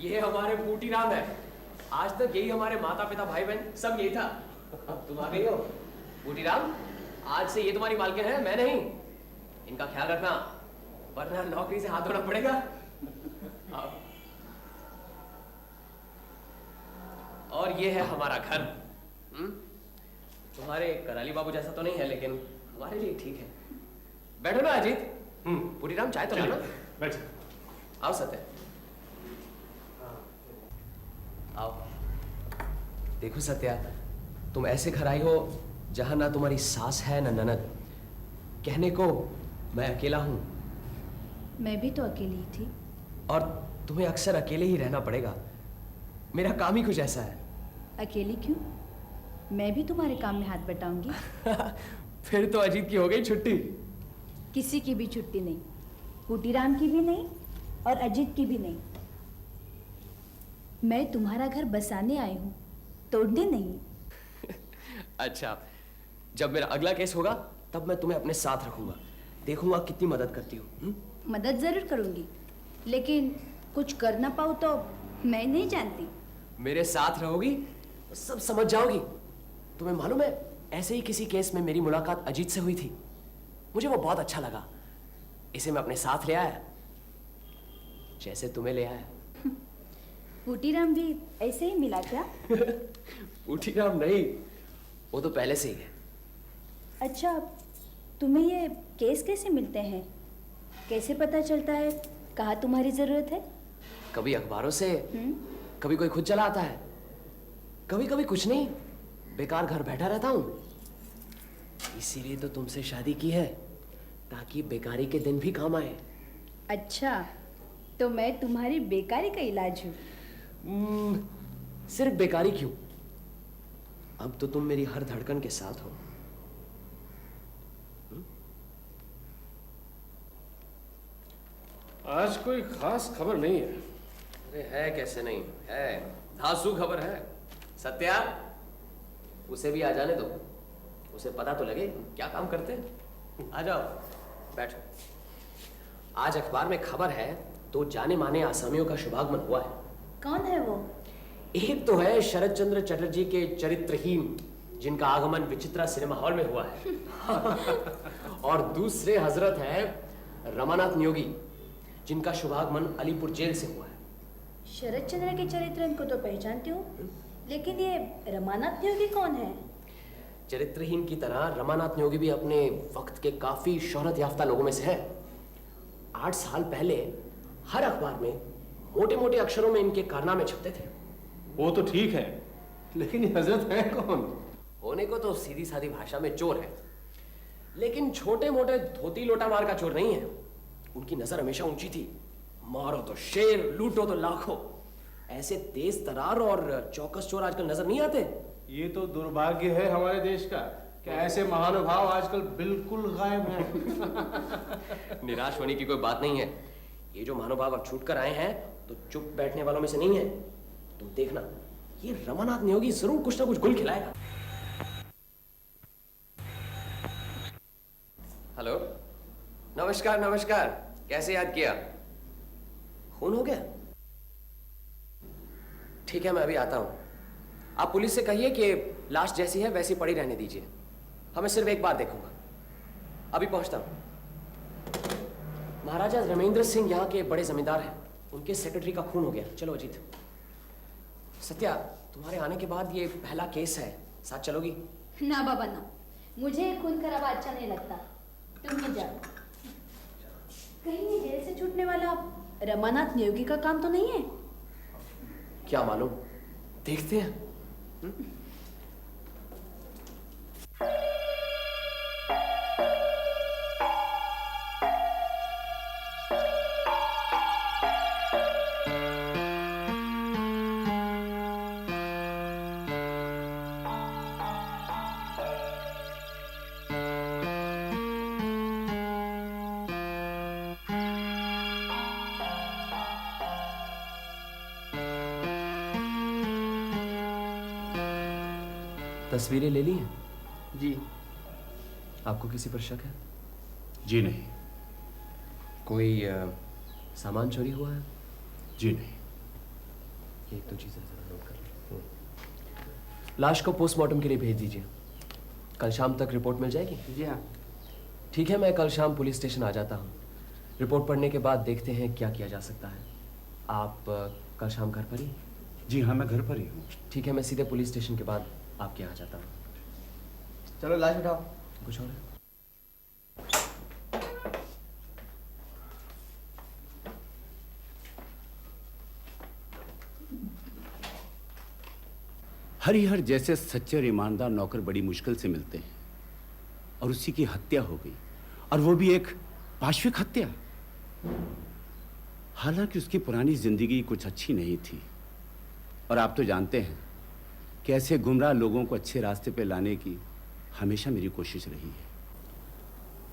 ये हमारे बूटी राम है। आज तक यही हमारे माता पिता भाई बहन सब यही था। तुम आ गई हो बूटी राम। आज से ये तुम्हारी मालकिन है, मैं नहीं। इनका ख्याल रखना वरना नौकरी से हाथ धोना पड़ेगा। आओ। और ये है हमारा घर। तुम्हारे कराली बाबू जैसा तो नहीं है लेकिन हमारे लिए ठीक है। बैठो ना अजीत। बूटी राम चाय तो लेना। बैठ। आओ सत्य, आओ। देखो सत्या, तुम ऐसे घर आई हो जहां ना तुम्हारी सास है ना ननद। कहने को मैं अकेला हूं। मैं भी तो अकेली ही थी। और तुम्हें अक्सर अकेले ही रहना पड़ेगा। मेरा काम ही कुछ ऐसा है। अकेली क्यों? मैं भी तुम्हारे काम में हाथ बटाऊंगी। फिर तो अजीत की हो गई छुट्टी। किसी की भी छुट्टी नहीं, बूटीराम की भी नहीं और अजीत की भी नहीं। मैं तुम्हारा घर बसाने आई हूँ, तोड़ने नहीं। अच्छा, जब मेरा अगला केस होगा तब मैं तुम्हें अपने साथ रखूंगा। देखूंगा कितनी मदद करती हो। मदद जरूर करूंगी, लेकिन कुछ कर ना पाऊँ तो मैं नहीं जानती। मेरे साथ रहोगी तो सब समझ जाओगी। तुम्हें मालूम है, ऐसे ही किसी केस में मेरी मुलाकात अजीत से हुई थी। मुझे वो बहुत अच्छा लगा। इसे मैं अपने साथ ले आया, जैसे तुम्हें ले आया। बूटीराम भी ऐसे ही मिला क्या? बूटीराम नहीं, वो तो पहले से ही है। अच्छा, तुम्हें ये केस कैसे मिलते हैं? कैसे पता चलता है कहाँ तुम्हारी जरूरत है? कभी अखबारों से, कभी कोई खुद चला आता है, कभी कभी कुछ नहीं, बेकार घर बैठा रहता हूँ। इसीलिए तो तुमसे शादी की है, ताकि बेकारी के दिन भी काम आए। अच्छा, तो मैं तुम्हारी बेकारी का इलाज हूँ। सिर्फ बेकारी क्यों, अब तो तुम मेरी हर धड़कन के साथ हो। आज कोई खास खबर नहीं है। अरे है कैसे नहीं है, धांसू खबर है। सत्या, उसे भी आ जाने दो, उसे पता तो लगे क्या काम करते हैं। आ जाओ, बैठो। आज अखबार में खबर है, तो जाने माने आसामियों का शुभागमन हुआ है। कौन है वो? एक तो है शरद चंद्र चटर्जी के चरित्रहीन, जिनका आगमन विचित्रा सिनेमा हॉल में हुआ है। और दूसरे हजरत है रमानाथ न्योगी, जिनका शुभागमन अलीपुर जेल से हुआ है। शरद चंद्र के चरित्र को तो पहचानती हूँ, लेकिन ये रमानाथ न्योगी कौन है? चरित्रहीन की तरह रमानाथ न्योगी भी अपने वक्त के काफी शोहरत याफ्ता लोगों में से है। 8 साल पहले हर अखबार में मोटे मोटे अक्षरों में इनके कारनामे छपते थे। वो तो ठीक है, लेकिन ये हजरत है कौन? होने को तो सीधी सादी भाषा में चोर है, लेकिन छोटे मोटे धोती लोटा मार का चोर नहीं है। उनकी नजर हमेशा ऊंची थी। मारो तो शेर, लूटो तो लाखों। ऐसे तेज तरार और चौकस चोर आजकल नजर नहीं आते। ये तो दुर्भाग्य है हमारे देश का कि ऐसे महानुभाव आजकल बिल्कुल गायब हैं। निराश होने की कोई बात नहीं है। ये जो महानुभाव अब छूट कर आए हैं तो चुप बैठने वालों में से नहीं है। तुम देखना, ये रमानाथ न्योगी जरूर कुछ ना कुछ गुल खिलाएगा। हेलो, नमस्कार नमस्कार, कैसे याद किया? खून हो गया? ठीक है, मैं अभी आता हूं। आप पुलिस से कहिए कि लाश जैसी है वैसी पड़ी रहने दीजिए। हमें सिर्फ एक बार देखूंगा। अभी पहुंचता हूं। महाराजा रमेंद्र सिंह यहाँ के बड़े जमींदार हैं, उनके सेक्रेटरी का खून हो गया। चलो अजीत। सत्या, तुम्हारे आने के बाद ये पहला केस है, साथ चलोगी? ना बाबा ना, मुझे खून खराबा अच्छा नहीं लगता। तुम ही जाओ। कहीं ये जेल से छूटने वाला रमानाथ न्योगी का काम तो नहीं है? क्या मालूम, देखते हैं। तस्वीरें ले ली हैं? जी। आपको किसी पर शक है? जी नहीं। कोई सामान चोरी हुआ है? जी नहीं। ये एक दो चीजें जरा नोट कर लें। लाश को पोस्टमार्टम के लिए भेज दीजिए। कल शाम तक रिपोर्ट मिल जाएगी? जी हाँ। ठीक है, मैं कल शाम पुलिस स्टेशन आ जाता हूँ। रिपोर्ट पढ़ने के बाद देखते हैं क्या किया जा सकता है। आप कल शाम घर पर ही? जी हाँ, मैं घर पर ही हूँ। ठीक है, मैं सीधे पुलिस स्टेशन के बाद आपके यहाँ आ जाता हूँ। चलो लाश उठाओ। कुछ और है? हरिहर जैसे सच्चे और ईमानदार नौकर बड़ी मुश्किल से मिलते हैं और उसी की हत्या हो गई, और वो भी एक पाशविक हत्या। हालांकि उसकी पुरानी जिंदगी कुछ अच्छी नहीं थी, और आप तो जानते हैं कि ऐसे गुमराह लोगों को अच्छे रास्ते पे लाने की हमेशा मेरी कोशिश रही है।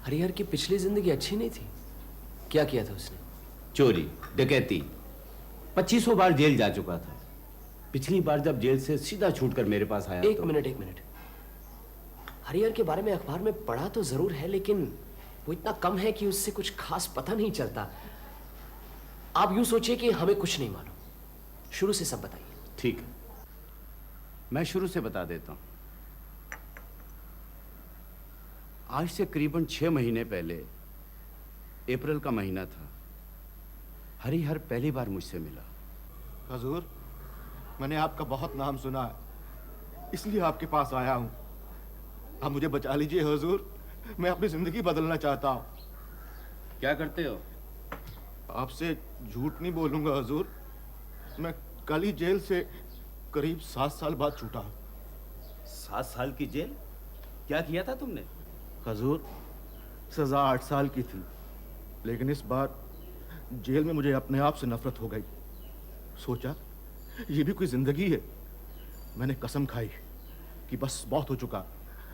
हरिहर की पिछली जिंदगी अच्छी नहीं थी? क्या किया था उसने? चोरी, डकैती, 2500 बार जेल जा चुका था। पिछली बार जब जेल से सीधा छूटकर मेरे पास आया एक मिनट। हरिहर के बारे में अखबार में पढ़ा तो जरूर है, लेकिन वो इतना कम है कि उससे कुछ खास पता नहीं चलता। आप यूं सोचिए कि हमें कुछ नहीं मालूम, शुरू से सब बताइए। ठीक है, मैं शुरू से बता देता हूं। आज से करीबन 6 महीने पहले, अप्रैल का महीना था, हरिहर पहली बार मुझसे मिला। हजूर, मैंने आपका बहुत नाम सुना है, इसलिए आपके पास आया हूं। आप मुझे बचा लीजिए हजूर, मैं अपनी जिंदगी बदलना चाहता हूं। क्या करते हो? आपसे झूठ नहीं बोलूंगा हजूर, मैं कल ही जेल से करीब 7 साल बाद छूटा। 7 साल की जेल? क्या किया था तुमने? हजूर, सजा 8 साल की थी, लेकिन इस बार जेल में मुझे अपने आप से नफरत हो गई। सोचा ये भी कोई जिंदगी है। मैंने कसम खाई कि बस बहुत हो चुका,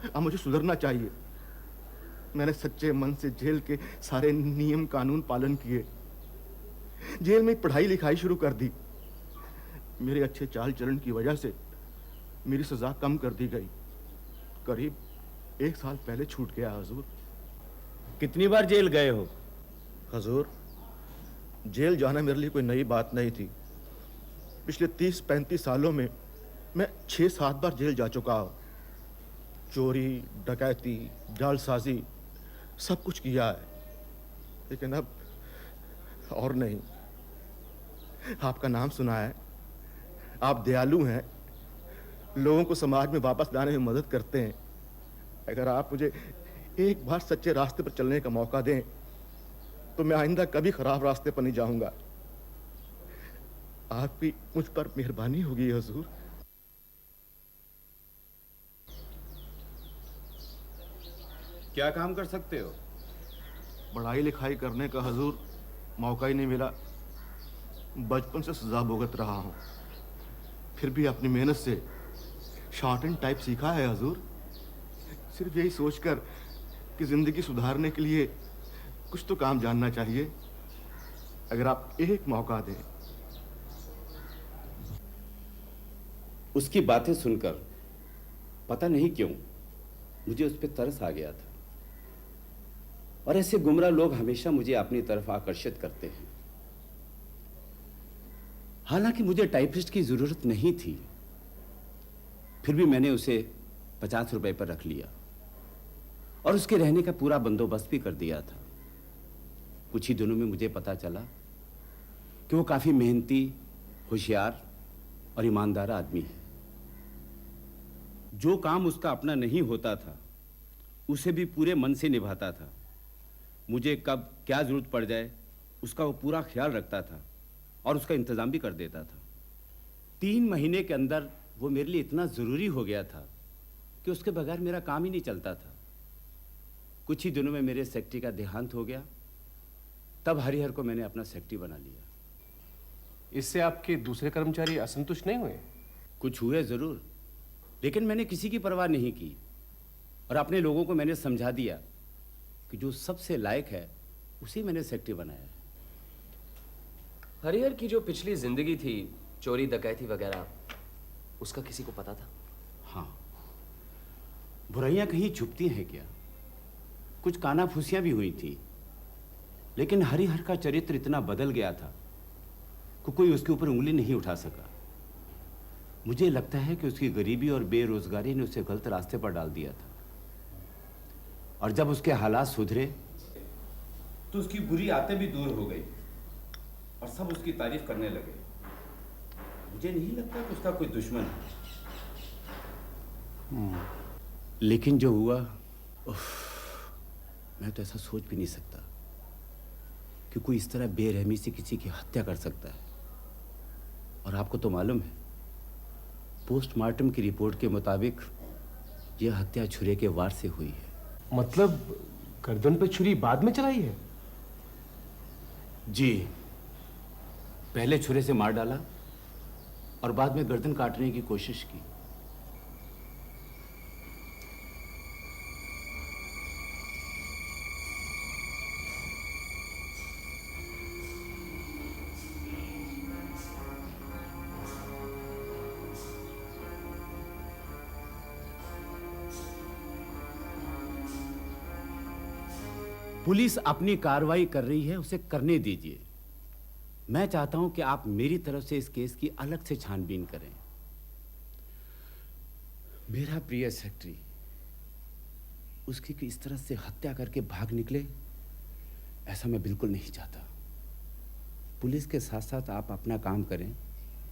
अब मुझे सुधरना चाहिए। मैंने सच्चे मन से जेल के सारे नियम कानून पालन किए, जेल में पढ़ाई लिखाई शुरू कर दी। मेरे अच्छे चाल चलन की वजह से मेरी सजा कम कर दी गई। करीब 1 साल पहले छूट गया हजूर। कितनी बार जेल गए हो? हजूर, जेल जाना मेरे लिए कोई नई बात नहीं थी। पिछले 30-35 सालों में मैं 6-7 बार जेल जा चुका हूँ। चोरी, डकैती, जालसाजी सब कुछ किया है, लेकिन अब और नहीं। आपका नाम सुना है, आप दयालु हैं, लोगों को समाज में वापस लाने में मदद करते हैं। अगर आप मुझे एक बार सच्चे रास्ते पर चलने का मौका दें तो मैं आइंदा कभी खराब रास्ते पर नहीं जाऊंगा। आपकी मुझ पर मेहरबानी होगी हजूर। क्या काम कर सकते हो? पढ़ाई लिखाई करने का हजूर मौका ही नहीं मिला। बचपन से सजा भुगत रहा हूँ, फिर भी अपनी मेहनत से शॉर्ट एंड टाइप सीखा है हजूर। सिर्फ यही सोचकर कि जिंदगी सुधारने के लिए कुछ तो काम जानना चाहिए। अगर आप एक मौका दें। उसकी बातें सुनकर पता नहीं क्यों मुझे उस पर तरस आ गया था, और ऐसे गुमराह लोग हमेशा मुझे अपनी तरफ आकर्षित करते हैं। हालांकि मुझे टाइपिस्ट की जरूरत नहीं थी, फिर भी मैंने उसे 50 रुपए पर रख लिया और उसके रहने का पूरा बंदोबस्त भी कर दिया था। कुछ ही दिनों में मुझे पता चला कि वो काफी मेहनती, होशियार और ईमानदार आदमी है। जो काम उसका अपना नहीं होता था उसे भी पूरे मन से निभाता था। मुझे कब क्या जरूरत पड़ जाए उसका वो पूरा ख्याल रखता था और उसका इंतजाम भी कर देता था। 3 महीने के अंदर वो मेरे लिए इतना जरूरी हो गया था कि उसके बगैर मेरा काम ही नहीं चलता था। कुछ ही दिनों में मेरे सेक्रेटरी का देहांत हो गया, तब हरिहर को मैंने अपना सेक्रेटरी बना लिया। इससे आपके दूसरे कर्मचारी असंतुष्ट नहीं हुए? कुछ हुए जरूर, लेकिन मैंने किसी की परवाह नहीं की और अपने लोगों को मैंने समझा दिया कि जो सबसे लायक है उसे मैंने सेक्रेटरी बनाया है। हरिहर की जो पिछली जिंदगी थी, चोरी डकैती वगैरह, उसका किसी को पता था? हाँ, बुराइयां कहीं छुपती हैं क्या? कुछ कानाफूसियां भी हुई थी, लेकिन हरिहर का चरित्र इतना बदल गया था कि कोई उसके ऊपर उंगली नहीं उठा सका। मुझे लगता है कि उसकी गरीबी और बेरोजगारी ने उसे गलत रास्ते पर डाल दिया था, और जब उसके हालात सुधरे तो उसकी बुरी आदतें भी दूर हो गई और सब उसकी तारीफ करने लगे। मुझे नहीं लगता कि उसका कोई दुश्मन है। लेकिन जो हुआ, उफ, मैं तो ऐसा सोच भी नहीं सकता कि कोई इस तरह बेरहमी से किसी की हत्या कर सकता है। और आपको तो मालूम है, पोस्टमार्टम की रिपोर्ट के मुताबिक यह हत्या छुरे के वार से हुई है। मतलब गर्दन पे छुरी बाद में चलाई है? जी, पहले छुरे से मार डाला और बाद में गर्दन काटने की कोशिश की। पुलिस अपनी कार्रवाई कर रही है, उसे करने दीजिए। मैं चाहता हूं कि आप मेरी तरफ से इस केस की अलग से छानबीन करें। मेरा प्रिय सेक्रेटरी उसकी इस तरह से हत्या करके भाग निकले, ऐसा मैं बिल्कुल नहीं चाहता। पुलिस के साथ साथ आप अपना काम करें।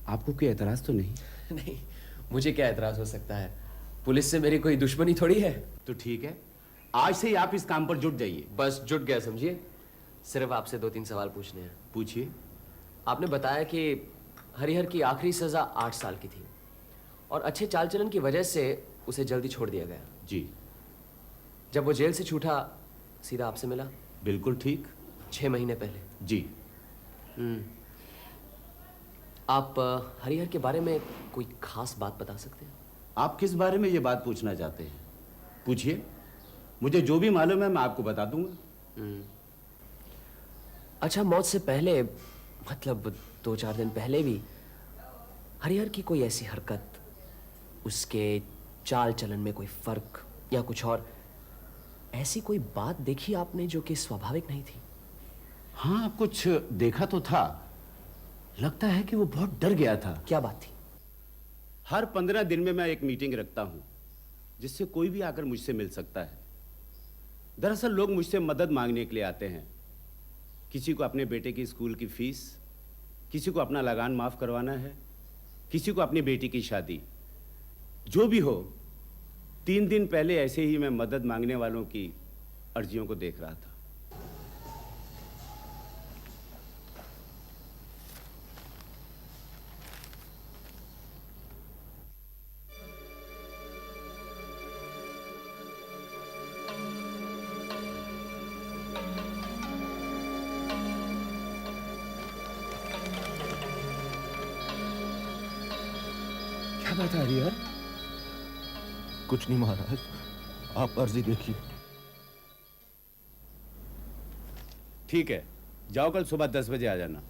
आपको कोई एतराज तो नहीं? नहीं, मुझे क्या एतराज हो सकता है? पुलिस से मेरी कोई दुश्मनी थोड़ी है। तो ठीक है, आज से ही आप इस काम पर जुट जाइए। बस जुट गया समझिए। सिर्फ आपसे 2-3 सवाल पूछने हैं। पूछिए। आपने बताया कि हरिहर की आखिरी सजा 8 साल की थी और अच्छे चाल चलन की वजह से उसे जल्दी छोड़ दिया गया। जी। जब वो जेल से छूटा सीधा आपसे मिला? बिल्कुल ठीक। 6 महीने पहले? जी। आप हरिहर के बारे में कोई खास बात बता सकते हैं? आप किस बारे में ये बात पूछना चाहते हैं? पूछिए, मुझे जो भी मालूम है मैं आपको बता दूंगा। अच्छा, मौत से पहले, मतलब 2-4 दिन पहले भी हरिहर की कोई ऐसी हरकत, उसके चाल चलन में कोई फर्क या कुछ और ऐसी कोई बात देखी आपने जो कि स्वाभाविक नहीं थी? हाँ, कुछ देखा तो था। लगता है कि वो बहुत डर गया था। क्या बात थी? हर 15 दिन में मैं एक मीटिंग रखता हूं जिससे कोई भी आकर मुझसे मिल सकता है। दरअसल लोग मुझसे मदद मांगने के लिए आते हैं। किसी को अपने बेटे की स्कूल की फीस, किसी को अपना लगान माफ करवाना है, किसी को अपनी बेटी की शादी, जो भी हो। 3 दिन पहले ऐसे ही मैं मदद मांगने वालों की अर्जियों को देख रहा था। क्या बात है हरिहर? कुछ नहीं महाराज, आप अर्जी देखिए। ठीक है, जाओ, कल सुबह 10 बजे आ जाना।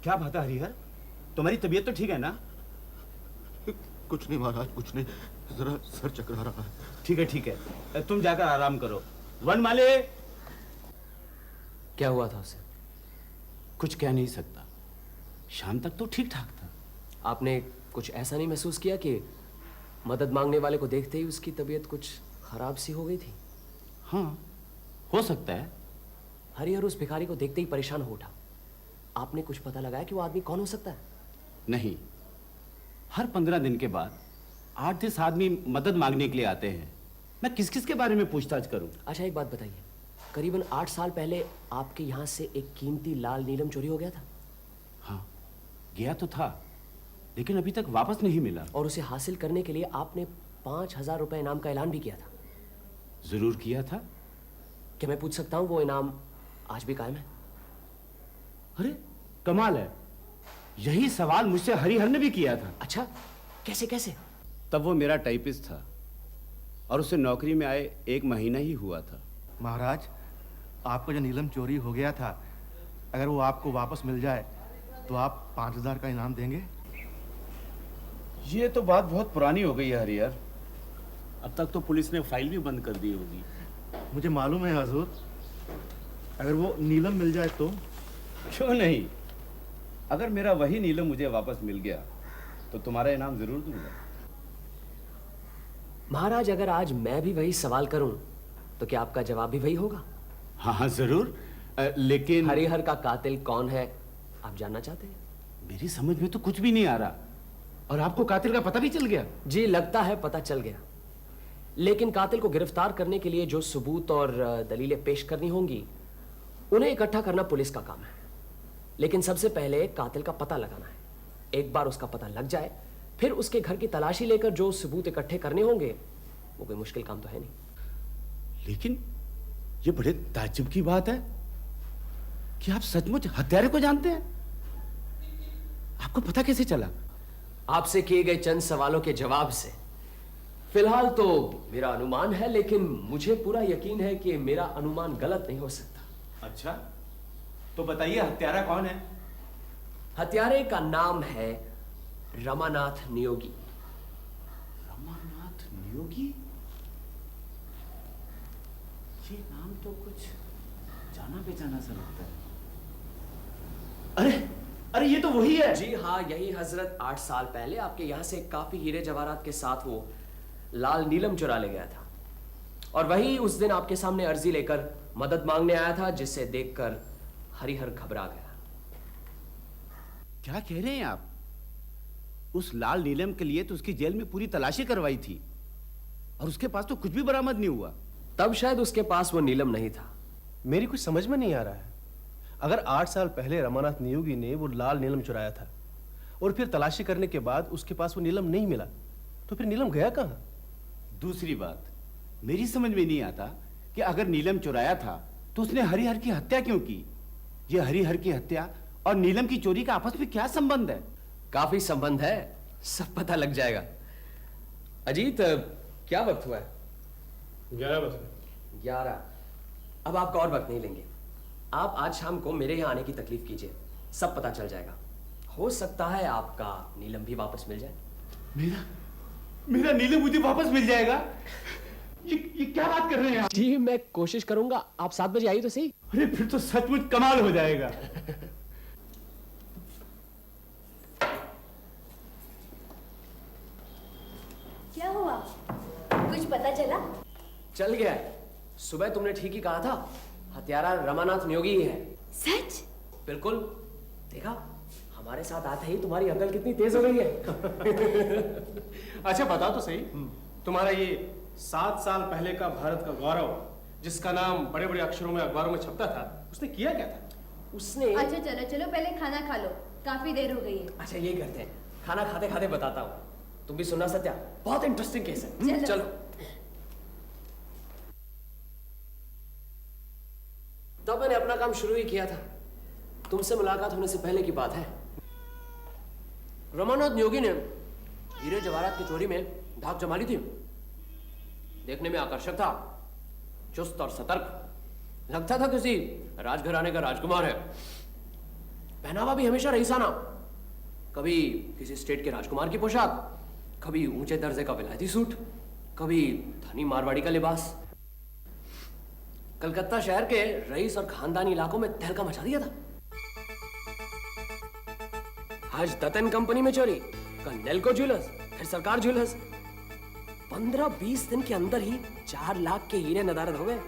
क्या बात है हरिहर, तुम्हारी तबीयत तो ठीक है ना? कुछ नहीं महाराज, कुछ नहीं, जरा सर चकरा रहा है। ठीक है, तुम जाकर आराम करो। वनमाले। क्या हुआ था उसे? कुछ कह नहीं सकता, शाम तक तो ठीक ठाक था। आपने कुछ ऐसा नहीं महसूस किया कि मदद मांगने वाले को देखते ही उसकी तबीयत कुछ खराब सी हो गई थी? हाँ, हो सकता है। हरिहर उस भिखारी को देखते ही परेशान हो उठा। आपने कुछ पता लगाया कि वो आदमी कौन हो सकता है? नहीं, हर 15 दिन के बाद 8-10 आदमी मदद मांगने के लिए आते हैं। मैं किस किस के बारे में पूछताछ करूं? अच्छा, एक बात बताइए, करीबन 8 साल पहले आपके यहाँ से एक कीमती लाल नीलम चोरी हो गया था? हाँ, गया तो था, लेकिन अभी तक वापस नहीं मिला। और उसे हासिल करने के लिए आपने 5,000 रुपए इनाम का ऐलान भी किया था। जरूर किया था। क्या मैं पूछ सकता हूँ वो इनाम आज भी कायम है? अरे कमाल है, यही सवाल मुझसे हरिहर ने भी किया था। अच्छा, कैसे कैसे? तब वो मेरा टाइपिस्ट था और उसे नौकरी में आए 1 महीना ही हुआ था। महाराज, आपका जो नीलम चोरी हो गया था, अगर वो आपको वापस मिल जाए तो आप 5,000 का इनाम देंगे? ये तो बात बहुत पुरानी हो गई है हरिहर। अब तक तो पुलिस ने फाइल भी बंद कर दी होगी। मुझे मालूम है हजूर, अगर वो नीलम मिल जाए तो? क्यों नहीं? अगर मेरा वही नीलम मुझे वापस मिल गया तो तुम्हारा इनाम जरूर दूंगा। महाराज, अगर आज मैं भी वही सवाल करूं तो क्या आपका जवाब भी वही होगा? हाँ हाँ जरूर, लेकिन हरिहर का कातिल कौन है आप जानना चाहते हैं? मेरी समझ में तो कुछ भी नहीं आ रहा। और आपको कातिल का पता भी चल गया? जी, लगता है पता चल गया, लेकिन कातिल को गिरफ्तार करने के लिए जो सबूत और दलीलें पेश करनी होंगी उन्हें इकट्ठा करना पुलिस का काम है। लेकिन सबसे पहले कातिल का पता लगाना है। एक बार उसका पता लग जाए फिर उसके घर की तलाशी लेकर जो सबूत इकट्ठे करने होंगे वो कोई मुश्किल काम तो है नहीं। लेकिन ये बड़े ताज्जुब की बात है कि आप सचमुच हत्यारे को जानते हैं। आपको पता कैसे चला? आपसे किए गए चंद सवालों के जवाब से। फिलहाल तो मेरा अनुमान है, लेकिन मुझे पूरा यकीन है कि मेरा अनुमान गलत नहीं हो सकता। अच्छा, तो बताइए हत्यारा कौन है? हत्यारे का नाम है रमानाथ नियोगी। रमानाथ नियोगी? ये नाम तो कुछ जाना पहचाना सा लगता है। अरे अरे, ये तो वही है। जी हाँ, यही हजरत 8 साल पहले आपके यहाँ से काफी हीरे जवाहरात के साथ वो लाल नीलम चुरा ले गया था। और वही उस दिन आपके सामने अर्जी लेकर मदद मांगने आया था, जिसे देखकर हरिहर घबरा गया। क्या कह रहे हैं आप? उस लाल नीलम के लिए तो उसकी जेल में पूरी तलाशी करवाई थी और उसके पास तो कुछ भी बरामद नहीं हुआ। तब शायद उसके पास वो नीलम नहीं था। मेरी कुछ समझ में नहीं आ रहा है। अगर 8 साल पहले रमानाथ नियोगी ने वो लाल नीलम चुराया था और फिर तलाशी करने के बाद उसके पास वो नीलम नहीं मिला, तो फिर नीलम गया कहाँ? दूसरी बात, मेरी समझ में नहीं आता कि अगर नीलम चुराया था तो उसने हरिहर की हत्या क्यों की? ये हरिहर की हत्या और नीलम की चोरी का आपस में क्या संबंध है? काफी संबंध है, सब पता लग जाएगा। अजीत, क्या वक्त हुआ है? 11 बजे। 11। अब आपका और वक्त नहीं लेंगे। आप आज शाम को मेरे यहाँ आने की तकलीफ कीजिए, सब पता चल जाएगा। हो सकता है आपका नीलम भी वापस मिल जाए। मेरा नीलम मुझे वापस मिल जाएगा? ये क्या बात कर रहे हैं आप? जी, मैं कोशिश करूंगा। आप 7 बजे आइए तो सही। अरे फिर तो सचमुच कमाल हो जाएगा। क्या हुआ? कुछ पता चला? चल गया है। सुबह तुमने ठीक ही कहा था, हत्यारा रमानाथ नियोगी ही है। सच? बिल्कुल। देखा, हमारे साथ आते ही तुम्हारी अकल कितनी तेज हो गई है। अच्छा बता तो सही, तुम्हारा ये 7 साल पहले का भारत का गौरव, जिसका नाम बड़े बड़े अक्षरों में अखबारों में छपता था, उसने किया क्या था? उसने अच्छा चलो चलो, पहले खाना खा लो, काफी देर हो गई है। अच्छा, ये करते हैं, खाना खाते खाते बताता हूँ। तुम भी सुनना सत्या, बहुत इंटरेस्टिंग केस है। चलो। चलो। तब मैंने अपना काम शुरू ही किया था। तुमसे मुलाकात होने से पहले की बात है। रमानाथ नियोगी ने हीरे जवाहरात की चोरी में धाक जमा ली थी। देखने में आकर्षक था, चुस्त और सतर्क, लगता था किसी राजघराने का राजकुमार है। पहनावा भी हमेशा रईसाना, कभी किसी स्टेट के राजकुमार की पोशाक, कभी ऊंचे दर्जे का विलायती सूट, कभी धनी मारवाड़ी का लिबास। कलकत्ता शहर के रईस और खानदानी इलाकों में तहलका मचा दिया था। आज दत्तन कंपनी में चोरी, कल नेल्को ज्वेलर्स, फिर सरकार ज्वेलर्स। 15-20 दिन के अंदर ही 4 लाख के हीरे नदारद हो गए।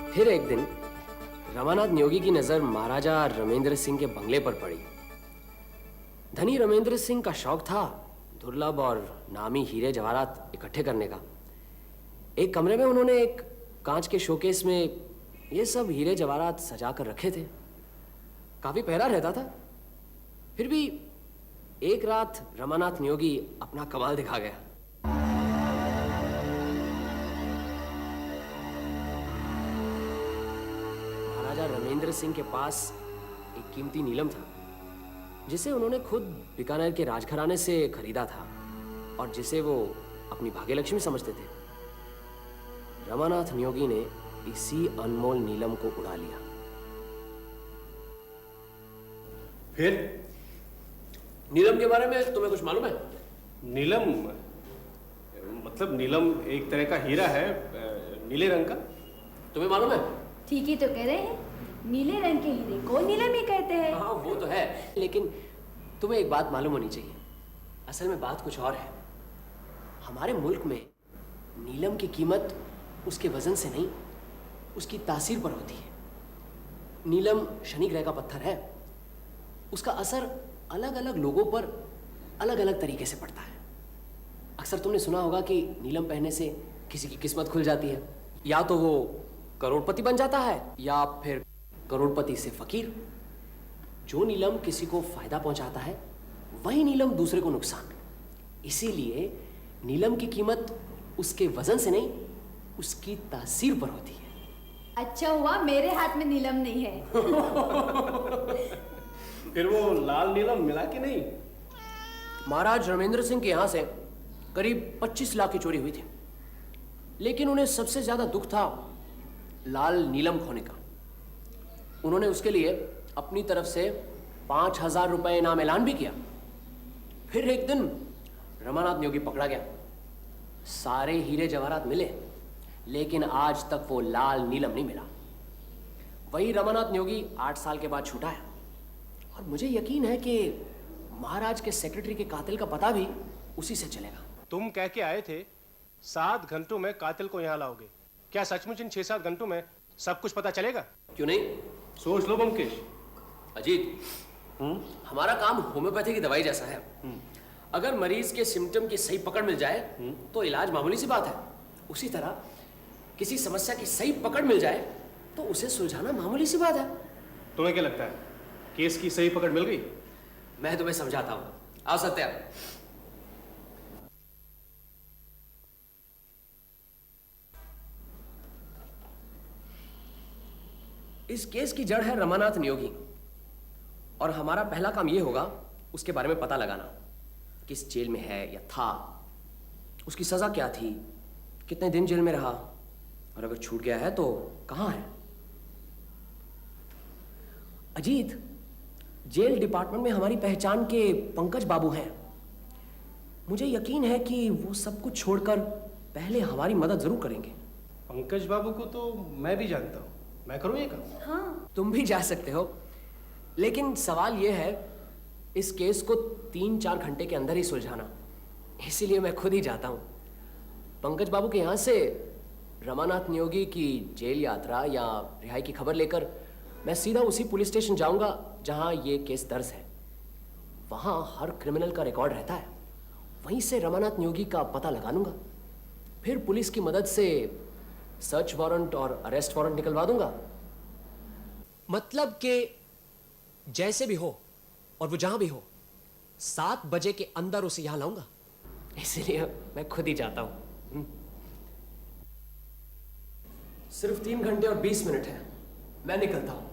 फिर एक दिन रमानाथ नियोगी की नजर महाराजा रमेंद्र सिंह के बंगले पर पड़ी। धनी रमेंद्र सिंह का शौक था दुर्लभ और नामी हीरे जवाहरात इकट्ठे करने का। एक कमरे में उन्होंने एक कांच के शोकेस में ये सब हीरे जवाहरात सजा कर रखे थे। काफी पहरा रहता था। फिर भी एक रात रमानाथ नियोगी अपना कमाल दिखा गया। महाराजा रमेंद्र सिंह के पास एक कीमती नीलम था जिसे उन्होंने खुद बीकानेर के राजघराने से खरीदा था और जिसे वो अपनी भाग्यलक्ष्मी समझते थे। रमानाथ नियोगी ने इसी अनमोल नीलम को उड़ा लिया। फिर नीलम के बारे में तुम्हें कुछ मालूम है? नीलम मतलब नीलम एक तरह का हीरा है, नीले रंग का। तुम्हें मालूम है? ठीक ही तो कह रहे हैं, नीले रंग के हीरे को नीलम ही कहते हैं। हाँ वो तो है, लेकिन तुम्हें एक बात मालूम होनी चाहिए। असल में बात कुछ और है। हमारे मुल्क में नीलम की कीमत उसके वजन से नहीं, उसकी तासीर पर होती है। नीलम शनि ग्रह का पत्थर है। उसका असर अलग अलग लोगों पर अलग अलग तरीके से पड़ता है। अक्सर तुमने सुना होगा कि नीलम पहनने से किसी की किस्मत खुल जाती है, या तो वो करोड़पति बन जाता है या फिर करोड़पति से फकीर। जो नीलम किसी को फायदा पहुंचाता है वही नीलम दूसरे को नुकसान। इसीलिए नीलम की कीमत उसके वजन से नहीं, उसकी तासीर पर होती है। अच्छा हुआ मेरे हाथ में नीलम नहीं है। फिर वो लाल नीलम मिला कि नहीं? महाराज रमेंद्र सिंह के यहां से करीब 25 लाख की चोरी हुई थी, लेकिन उन्हें सबसे ज्यादा दुख था लाल नीलम खोने का। उन्होंने उसके लिए अपनी तरफ से 5,000 रुपए इनाम ऐलान भी किया। फिर एक दिन रमानाथ नियोगी पकड़ा गया। सारे हीरे जवाहरात मिले, लेकिन आज तक वो लाल नीलम नहीं मिला। वही रमानाथ नियोगी 8 साल के बाद छूटा है, और मुझे यकीन है कि महाराज के सेक्रेटरी के कातिल का पता भी उसी से चलेगा। तुम कह के आए थे 7 घंटों में कातिल को यहाँ लाओगे। क्या सचमुच इन 6-7 घंटों में सब कुछ पता चलेगा? क्यों नहीं? सोच लो बमकेश। अजीत, हमारा काम होम्योपैथी की दवाई जैसा है। अगर मरीज के सिम्टम की सही पकड़ मिल जाए तो इलाज मामूली सी बात है। उसी तरह किसी समस्या की सही पकड़ मिल जाए तो उसे सुलझाना मामूली सी बात है। तुम्हें क्या लगता है केस की सही पकड़ मिल गई? मैं तुम्हें समझाता हूं। आओ सत्या। इस केस की जड़ है रमानाथ नियोगी, और हमारा पहला काम यह होगा उसके बारे में पता लगाना। किस जेल में है या था, उसकी सजा क्या थी, कितने दिन जेल में रहा, और अगर छूट गया है तो कहां है। अजीत, जेल डिपार्टमेंट में हमारी पहचान के पंकज बाबू हैं। मुझे यकीन है कि वो सब कुछ छोड़कर पहले हमारी मदद जरूर करेंगे। पंकज बाबू को तो मैं भी जानता हूँ। मैं करूँ ये काम? हाँ, तुम भी जा सकते हो, लेकिन सवाल यह है इस केस को 3-4 घंटे के अंदर ही सुलझाना। इसीलिए मैं खुद ही जाता हूं। पंकज बाबू के यहां से रमानाथ नियोगी की जेल यात्रा या रिहाई की खबर लेकर मैं सीधा उसी पुलिस स्टेशन जाऊंगा जहां ये केस दर्ज है। वहां हर क्रिमिनल का रिकॉर्ड रहता है। वहीं से रमानाथ नियोगी का पता लगा लूंगा। फिर पुलिस की मदद से सर्च वारंट और अरेस्ट वारंट निकलवा दूंगा। मतलब कि जैसे भी हो और वो जहां भी हो, 7 बजे के अंदर उसे यहां लाऊंगा। इसलिए मैं खुद ही जाता हूं। सिर्फ 3 घंटे और 20 मिनट है, मैं निकलता हूं।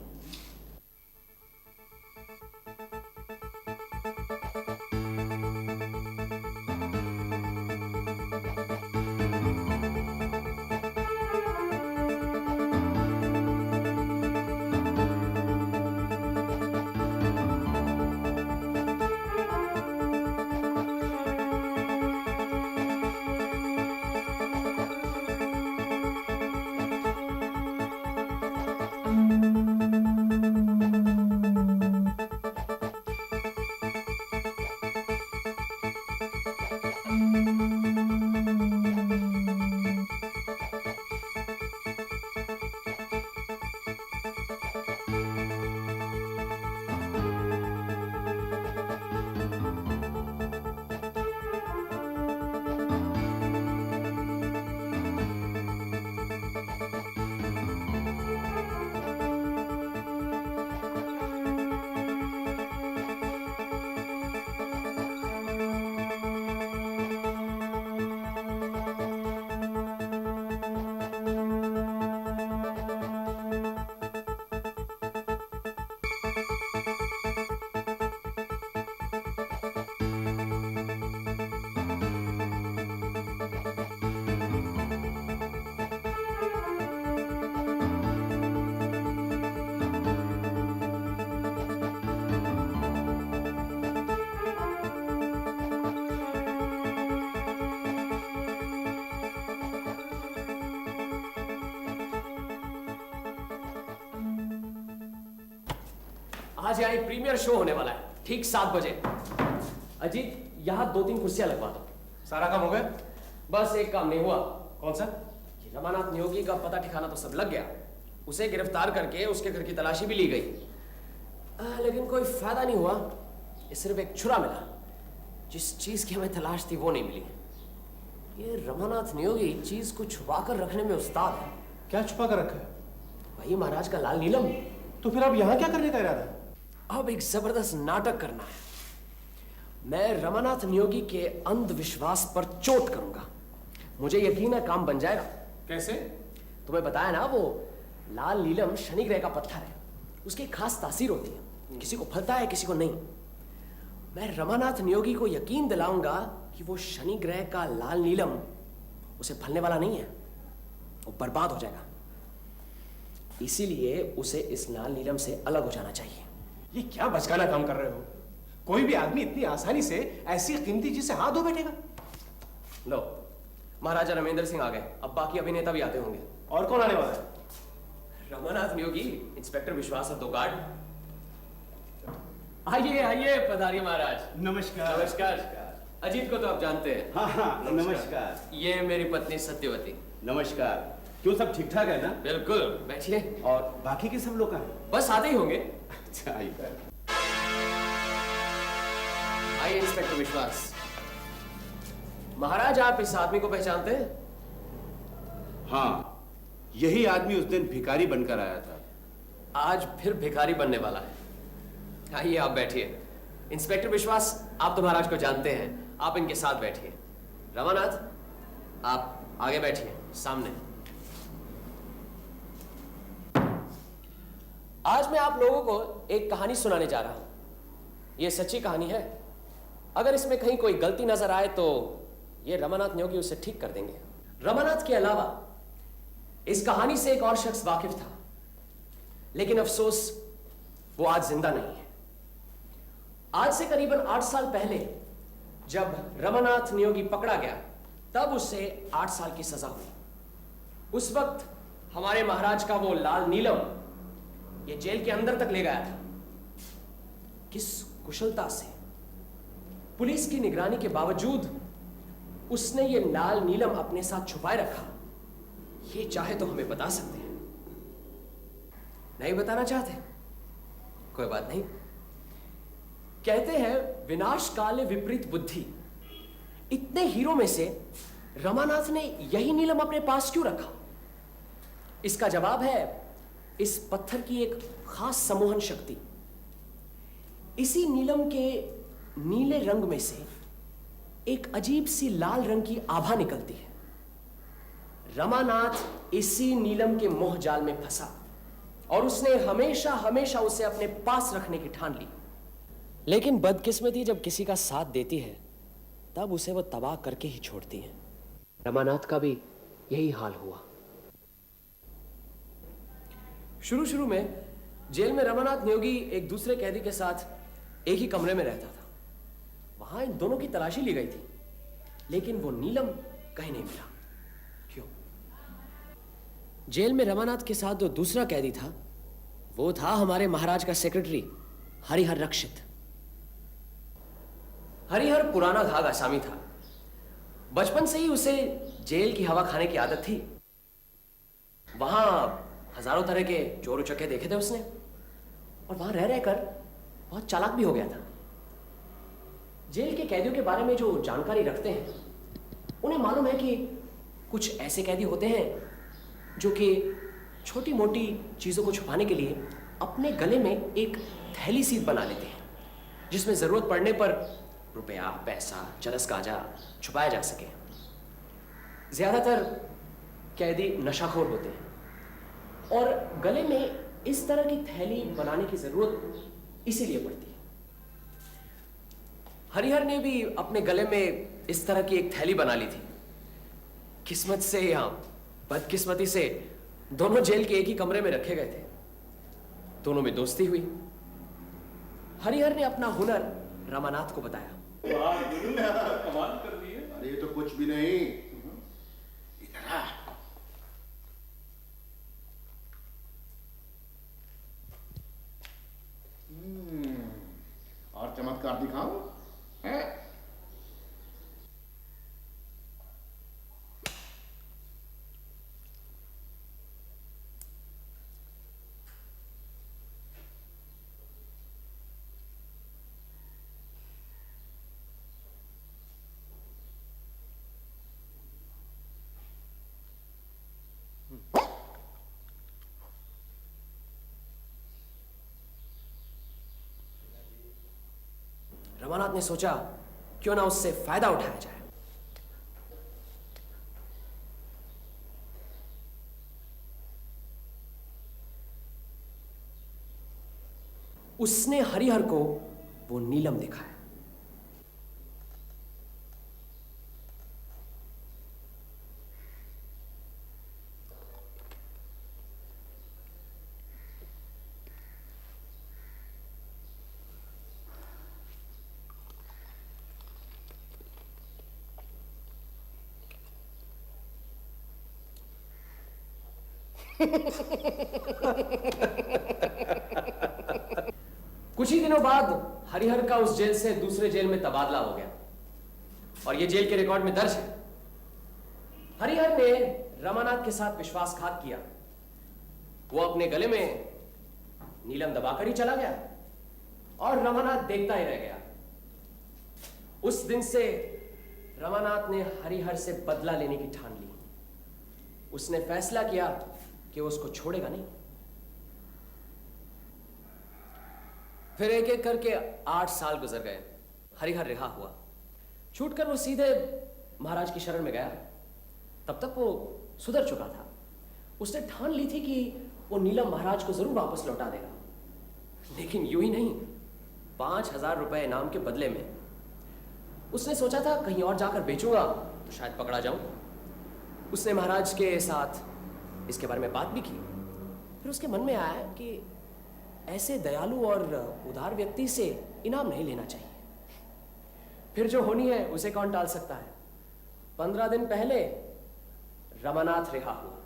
आज यहाँ एक प्रीमियर शो होने वाला है, ठीक 7 बजे। अजीत, यहाँ 2-3 कुर्सियां लगवा दो। सारा काम हो गया? बस एक काम नहीं हुआ। कौन सा? कि रमानाथ नियोगी का पता ठिकाना तो सब लग गया, उसे गिरफ्तार करके उसके घर की तलाशी भी ली गई, लेकिन कोई फायदा नहीं हुआ। ये सिर्फ एक छुरा मिला। जिस चीज की हमें तलाश थी वो नहीं मिली। ये रमानाथ नियोगी चीज को छुपा कर रखने में उस्ताद है। क्या छुपा कर रखा है? भाई महाराज का लाल नीलम। तो फिर अब यहाँ क्या करने का इरादा है? अब एक जबरदस्त नाटक करना है। मैं रमानाथ नियोगी के अंधविश्वास पर चोट करूंगा। मुझे यकीन है काम बन जाएगा। कैसे? तुम्हें बताया ना, वो लाल नीलम शनि ग्रह का पत्थर है। उसकी खास तासीर होती है, किसी को फलता है किसी को नहीं। मैं रमानाथ नियोगी को यकीन दिलाऊंगा कि वो शनि ग्रह का लाल नीलम उसे फलने वाला नहीं है, वो बर्बाद हो जाएगा। इसीलिए उसे इस लाल नीलम से अलग हो जाना चाहिए। ये क्या बचकाना काम कर रहे हो? कोई भी आदमी इतनी आसानी से ऐसी कीमती चीज से हाथ धो बैठेगा? लो, महाराजा रमेंद्र सिंह आ गए। अब बाकी अभिनेता भी आते होंगे। और कौन आने वाला है? रमानाथ नियोगी, इंस्पेक्टर विश्वास और 2 गार्ड। आइए आइए, पधारिए महाराज। नमस्कार। नमस्कार। अजीत को तो आप जानते हैं। हाँ हाँ, नमस्कार। ये मेरी पत्नी सत्यवती। नमस्कार। क्यों, सब ठीक ठाक है ना? बिल्कुल, बैठिए। और बाकी के सब लोग कहाँ हैं? बस आते ही होंगे। अच्छा, आइए। आइए इंस्पेक्टर विश्वास। महाराज, आप इस आदमी को पहचानते हैं? हाँ, यही आदमी उस दिन भिखारी बनकर आया था। आज फिर भिखारी बनने वाला है। आइए आप बैठिए। इंस्पेक्टर विश्वास, आप तो महाराज को जानते हैं, आप इनके साथ बैठिए। रमानाथ, आप आगे बैठिए, सामने। आज मैं आप लोगों को एक कहानी सुनाने जा रहा हूं। यह सच्ची कहानी है। अगर इसमें कहीं कोई गलती नजर आए तो ये रमानाथ नियोगी उसे ठीक कर देंगे। रमानाथ के अलावा इस कहानी से एक और शख्स वाकिफ था, लेकिन अफसोस वो आज जिंदा नहीं है। आज से करीबन 8 साल पहले जब रमानाथ नियोगी पकड़ा गया, तब उसे 8 साल की सजा हुई। उस वक्त हमारे महाराज का वो लाल नीलम ये जेल के अंदर तक ले गया था। किस कुशलता से, पुलिस की निगरानी के बावजूद उसने ये लाल नीलम अपने साथ छुपाए रखा। ये चाहे तो हमें बता सकते हैं। नहीं बताना चाहते? कोई बात नहीं। कहते हैं विनाश काले विपरीत बुद्धि। इतने हीरो में से रमानाथ ने यही नीलम अपने पास क्यों रखा? इसका जवाब है इस पत्थर की एक खास सम्मोहन शक्ति। इसी नीलम के नीले रंग में से एक अजीब सी लाल रंग की आभा निकलती है। रमानाथ इसी नीलम के मोह जाल में फंसा और उसने हमेशा हमेशा उसे अपने पास रखने की ठान ली। लेकिन बदकिस्मती जब किसी का साथ देती है, तब उसे वो तबाह करके ही छोड़ती है। रमानाथ का भी यही हाल हुआ। शुरू शुरू में जेल में रमानाथ नियोगी एक दूसरे कैदी के साथ एक ही कमरे में रहता था। वहां इन दोनों की तलाशी ली गई थी, लेकिन वो नीलम कहीं नहीं मिला। क्यों? जेल में रमानाथ के साथ जो दूसरा कैदी था, वो था हमारे महाराज का सेक्रेटरी हरिहर रक्षित। हरिहर पुराना घाघ आसामी था। बचपन से ही उसे जेल की हवा खाने की आदत थी। वहां हजारों तरह के चोर उचक्के देखे थे उसने, और वहां रह रहकर बहुत चालाक भी हो गया था। जेल के कैदियों के बारे में जो जानकारी रखते हैं, उन्हें मालूम है कि कुछ ऐसे कैदी होते हैं जो कि छोटी मोटी चीजों को छुपाने के लिए अपने गले में एक थैली सी बना लेते हैं, जिसमें जरूरत पड़ने पर रुपया, पैसा, चरस गांजा छुपाया जा सके। ज्यादातर कैदी नशाखोर होते हैं और गले में इस तरह की थैली बनाने की जरूरत इसीलिए पड़ती है। हरिहर ने भी अपने गले में इस तरह की एक थैली बना ली थी। किस्मत से या बदकिस्मती से दोनों जेल के एक ही कमरे में रखे गए थे। दोनों में दोस्ती हुई। हरिहर ने अपना हुनर रमानाथ को बताया। कमाल कर दी है। अरे ये तो कुछ भी नहीं। इधर आ। चमत्कार दिखाऊं? हैं? रमानाथ ने सोचा क्यों ना उससे फायदा उठाया जाए। उसने हरिहर को वो नीलम दिखाया। कुछ ही दिनों बाद हरिहर का उस जेल से दूसरे जेल में तबादला हो गया और यह जेल के रिकॉर्ड में दर्ज है। हरिहर ने रमानाथ के साथ विश्वासघात किया। वो अपने गले में नीलम दबाकर ही चला गया और रमानाथ देखता ही रह गया। उस दिन से रमानाथ ने हरिहर से बदला लेने की ठान ली। उसने फैसला किया कि वो उसको छोड़ेगा नहीं। फिर एक एक करके 8 साल गुजर गए। हरिहर रिहा हुआ। छूटकर वो सीधे महाराज की शरण में गया। तब तक वो सुधर चुका था। उसने ठान ली थी कि वो नीलम महाराज को जरूर वापस लौटा देगा, लेकिन यूं ही नहीं, 5000 रुपए इनाम के बदले में। उसने सोचा था कहीं और जाकर बेचूंगा तो शायद पकड़ा जाऊं। उसने महाराज के साथ इसके बारे में बात भी की। फिर उसके मन में आया कि ऐसे दयालु और उदार व्यक्ति से इनाम नहीं लेना चाहिए। फिर जो होनी है उसे कौन टाल सकता है। 15 दिन पहले रमानाथ रिहा हुआ।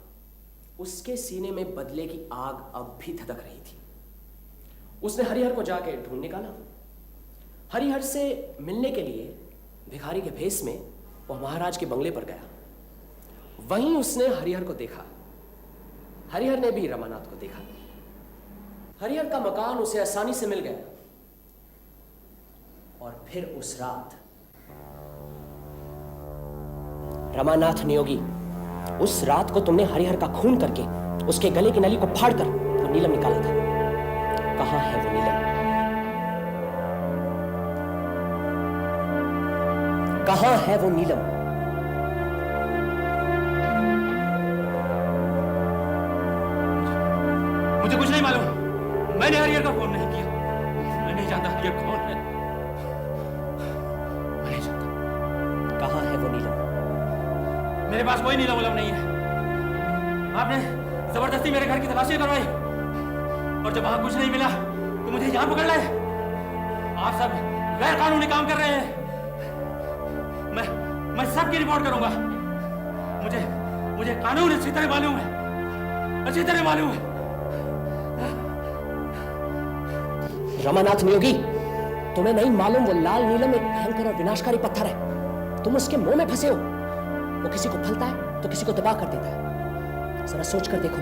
उसके सीने में बदले की आग अब भी धधक रही थी। उसने हरिहर को जाके ढूंढ निकाला। हरिहर से मिलने के लिए भिखारी के भेष में वो महाराज के बंगले पर गया। वहीं उसने हरिहर को देखा। हरिहर ने भी रमानाथ को देखा। हरिहर का मकान उसे आसानी से मिल गया। और फिर उस रात रमानाथ नियोगी, उस रात को तुमने हरिहर का खून करके उसके गले की नली को फाड़कर वो नीलम निकाला था। कहां है वो नीलम? कहां है वो नीलम? मुझे कुछ नहीं मालूम। मैंने हरिहर का फोन नहीं किया। मैं नहीं जानता हरिहर कौन है। मैं नहीं जानता। कहां है वो नीलम? मेरे पास कोई नीलम उलम नहीं है। आपने जबरदस्ती मेरे घर की तलाशी करवाई और जब वहां कुछ नहीं मिला तो मुझे यहां पकड़ लाए। आप सब गैर कानूनी काम कर रहे हैं। मैं सबकी रिपोर्ट करूंगा। मुझे कानून अच्छी तरह मालूम है, अच्छी तरह मालूम है। रमानाथ नियोगी, तुम्हें नहीं मालूम वो लाल नीलम एक भयंकर और विनाशकारी पत्थर है। तुम उसके मुंह में फंसे हो। वो किसी को फलता है तो किसी को तबाह कर देता है। जरा सोच कर देखो,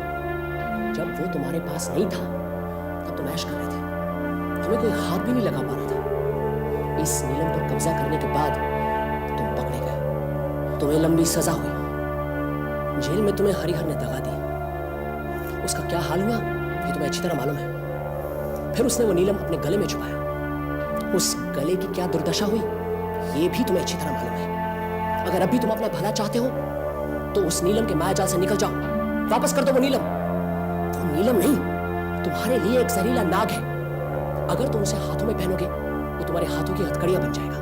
जब वो तुम्हारे पास नहीं था तब तुम ऐश कर रहे थे। तुम्हें कोई हाथ भी नहीं लगा पा रहा था। इस नीलम पर कब्जा करने के बाद तुम पकड़े गए। तुम्हें लंबी सजा हुई। जेल में तुम्हें हरिहर ने दगा दी। उसका क्या हाल हुआ ये तुम्हें अच्छी तरह मालूम है। फिर उसने वो नीलम अपने गले में छुपाया। उस गले की क्या दुर्दशा हुई ये भी तुम्हें अच्छी तरह मालूम है। अगर अभी तुम अपना भला चाहते हो तो उस नीलम के मायाजाल से निकल जाओ। वापस कर दो वो नीलम। वो नीलम नहीं, तुम्हारे लिए एक जहरीला नाग है। अगर तुम उसे हाथों में पहनोगे वो तुम्हारे हाथों की हथकड़ियां बन जाएगा।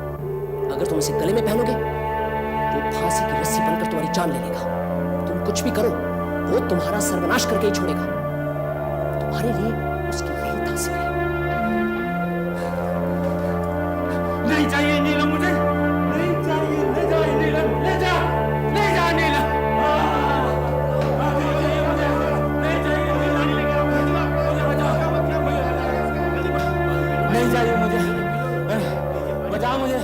अगर तुम उसे गले में पहनोगे वो फांसी की रस्सी बनकर तुम्हारी जान ले लेगा। तुम कुछ भी करो वो तुम्हारा सर्वनाश करके ही छोड़ेगा। तुम्हारे लिए उसकी यही तासीर है। नहीं चाहिए नीलम, मुझे नहीं चाहिए। ले जा नीलम, ले जा नीलम। नहीं चाहिए नीलम, मुझे बचाओ। नहीं चाहिए मुझे। बचा मुझे,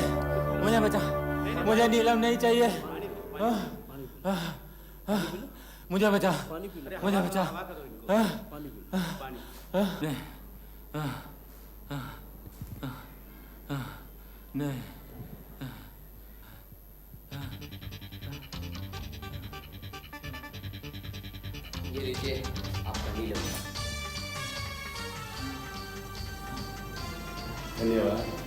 मुझे बचा, मुझे नीलम नहीं चाहिए, मुझे बचा, मुझे बचा, नहीं, ये लीजिए आपका नीलम। धन्यवाद।